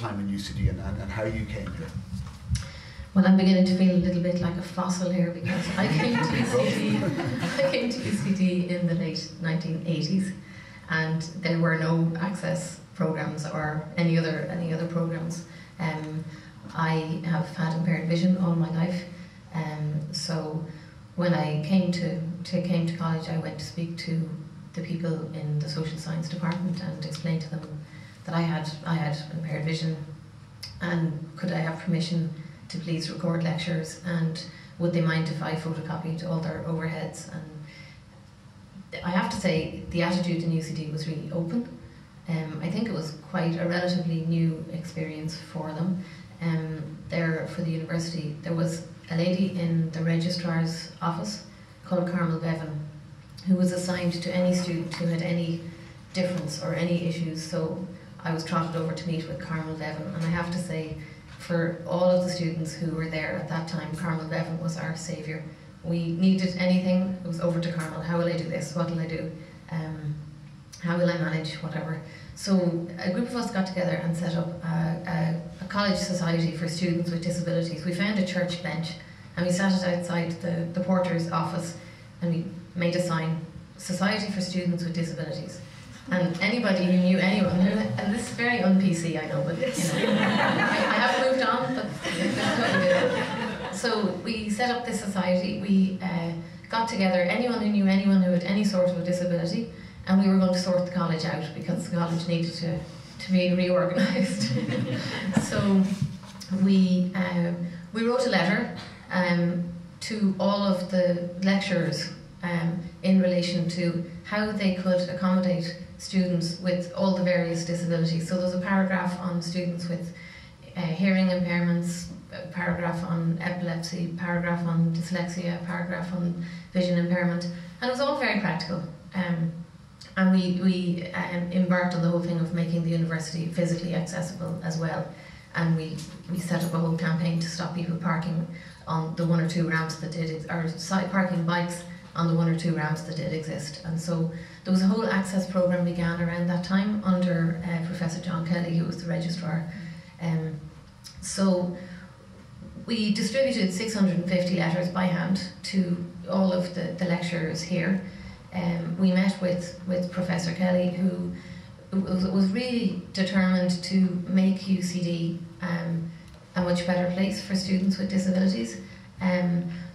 time in UCD and how you came here. Well, I'm beginning to feel a little bit like a fossil here, because I came to UCD in the late 1980s, and there were no access programs or any other programs. I have had impaired vision all my life, so when I came to college, I went to speak to the people in the social science department and explained to them that I had impaired vision, and could I have permission to please record lectures, and would they mind if I photocopied all their overheads. And I have to say the attitude in UCD was really open. I think it was quite a relatively new experience for them. There for the university, there was a lady in the registrar's office called Carmel Bevan, who was assigned to any student who had any difference or any issues. So I was trotted over to meet with Carmel Bevan, and I have to say, for all of the students who were there at that time, Carmel Bevan was our saviour. We needed anything, it was over to Carmel. How will I do this? What will I do? How will I manage? Whatever. So a group of us got together and set up a college society for students with disabilities. We found a church bench and we sat it outside the porter's office, and we made a sign, Society for Students with Disabilities. And anybody who knew anyone, and this is very un-PC, I know, but you know, I have moved on, but so we set up this society. We got together anyone who knew anyone who had any sort of a disability, and we were going to sort the college out because the college needed to be reorganised. So we wrote a letter to all of the lecturers in relation to how they could accommodate students with all the various disabilities. So there's a paragraph on students with hearing impairments, a paragraph on epilepsy, paragraph on dyslexia, paragraph on vision impairment, and it was all very practical. And we embarked on the whole thing of making the university physically accessible as well. And we set up a whole campaign to stop people parking on the one or two ramps that did, or parking bikes on the one or two ramps that did exist. And so there was a whole access program began around that time under Professor John Kelly, who was the registrar. So we distributed 650 letters by hand to all of the lecturers here. We met with Professor Kelly, who was really determined to make UCD a much better place for students with disabilities.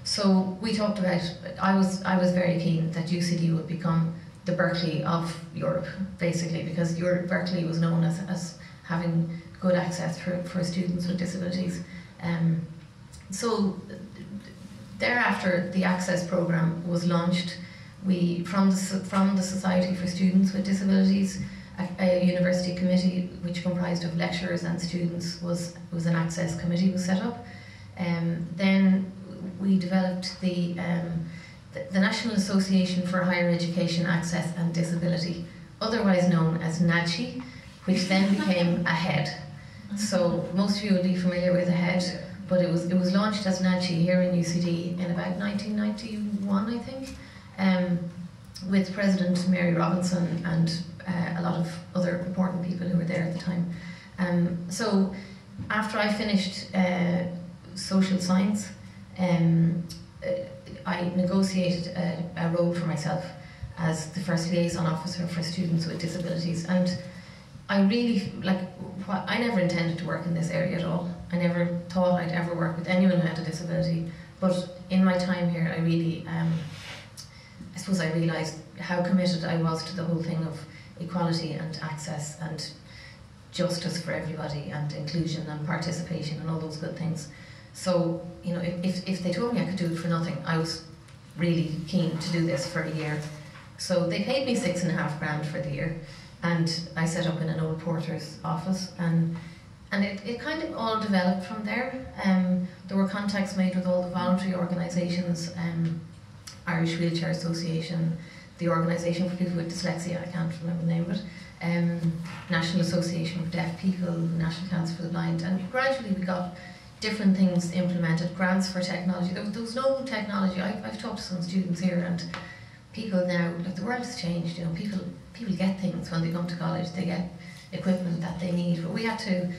So we talked about, I was very keen that UCD would become the Berkeley of Europe, basically, because Berkeley was known as having good access for students with disabilities. So thereafter, the access program was launched. From the Society for Students with Disabilities, a university committee which comprised of lecturers and students was an access committee was set up. Then we developed the National Association for Higher Education Access and Disability, otherwise known as NADCHI, which then became AHEAD. So most of you will be familiar with AHEAD, but it was launched as NADCHI here in UCD in about 1991, I think, with President Mary Robinson and a lot of other important people who were there at the time. So after I finished social science, I negotiated a role for myself as the first liaison officer for students with disabilities, and I really, I never intended to work in this area at all. I never thought I'd ever work with anyone who had a disability, but in my time here I really, I suppose I realised how committed I was to the whole thing of equality and access and justice for everybody and inclusion and participation and all those good things. So, you know, if they told me I could do it for nothing, I was really keen to do this for a year. So they paid me £6,500 for the year, and I set up in an old porter's office, and it kind of all developed from there. There were contacts made with all the voluntary organisations, Irish Wheelchair Association, the Organisation for People with Dyslexia, I can't remember the name of it, National Association for Deaf People, National Council for the Blind, and gradually we got different things implemented, grants for technology. There was no technology. I've talked to some students here, and people now, the world has changed, you know, people get things when they come to college, they get equipment that they need, but we had to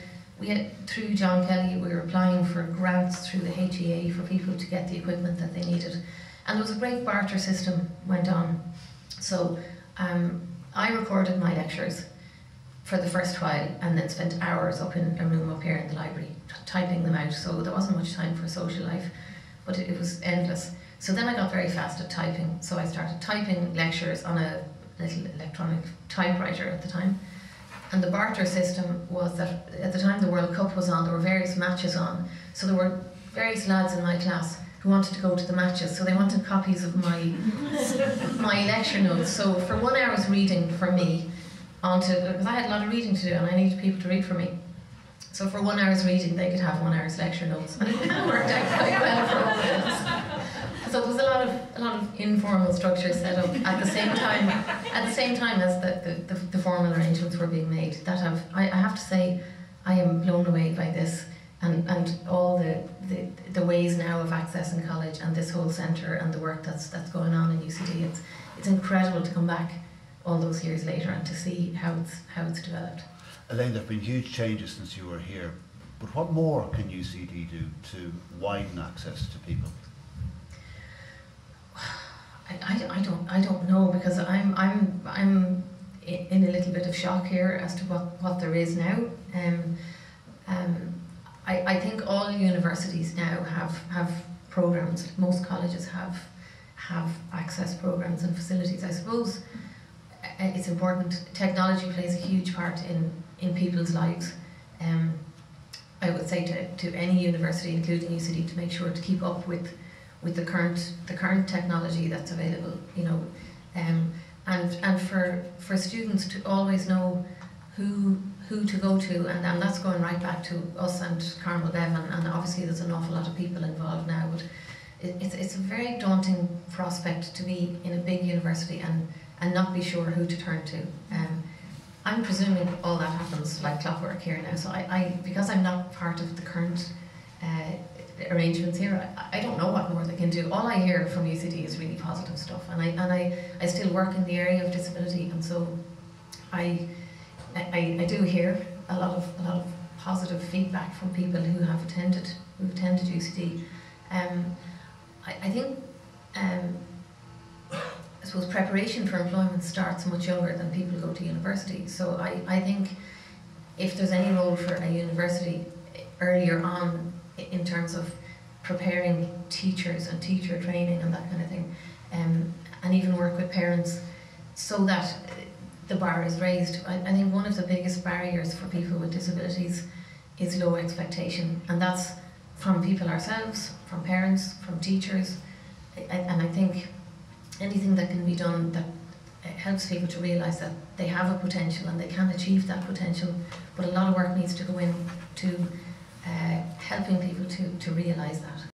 through John Kelly, we were applying for grants through the HEA for people to get the equipment that they needed. And there was a great barter system went on. So I recorded my lectures for the first while and then spent hours up in a room up here in the library typing them out. So there wasn't much time for social life, but it was endless. So then I got very fast at typing. So I started typing lectures on a little electronic typewriter at the time. And the barter system was that at the time the World Cup was on, there were various matches on. So there were various lads in my class who wanted to go to the matches, so they wanted copies of my lecture notes. So for 1 hour's reading for me, because I had a lot of reading to do and I needed people to read for me. So for 1 hour's reading, they could have 1 hour's lecture notes, and it worked out quite well for all of us. So there was a lot of informal structure set up at the same time as the formal arrangements were being made. I have to say, I am blown away by this. And all the ways now of accessing college and this whole centre and the work that's going on in UCD, it's incredible to come back all those years later and to see how it's developed. Elaine, there have been huge changes since you were here, but what more can UCD do to widen access to people? I don't know, because I'm in a little bit of shock here as to what there is now. I think all universities now have programs. Most colleges have access programs and facilities. I suppose it's important. Technology plays a huge part in people's lives. I would say to any university, including UCD, to make sure to keep up with the current technology that's available. You know, and for students to always know who to go to, and that's going right back to us and Carmel Bevan, and obviously there's an awful lot of people involved now, but it's a very daunting prospect to be in a big university and not be sure who to turn to. I'm presuming all that happens like clockwork here now, so because I'm not part of the current arrangements here, I don't know what more they can do. All I hear from UCD is really positive stuff, and I still work in the area of disability, and so I do hear a lot of positive feedback from people who've attended UCD. I think I suppose preparation for employment starts much younger than people go to university. So I think if there's any role for a university earlier on in terms of preparing teachers and teacher training and that kind of thing, and even work with parents so that the bar is raised. I think one of the biggest barriers for people with disabilities is low expectation, and that's from people ourselves, from parents, from teachers, and I think anything that can be done that helps people to realise that they have a potential and they can achieve that potential, but a lot of work needs to go in to helping people to realise that.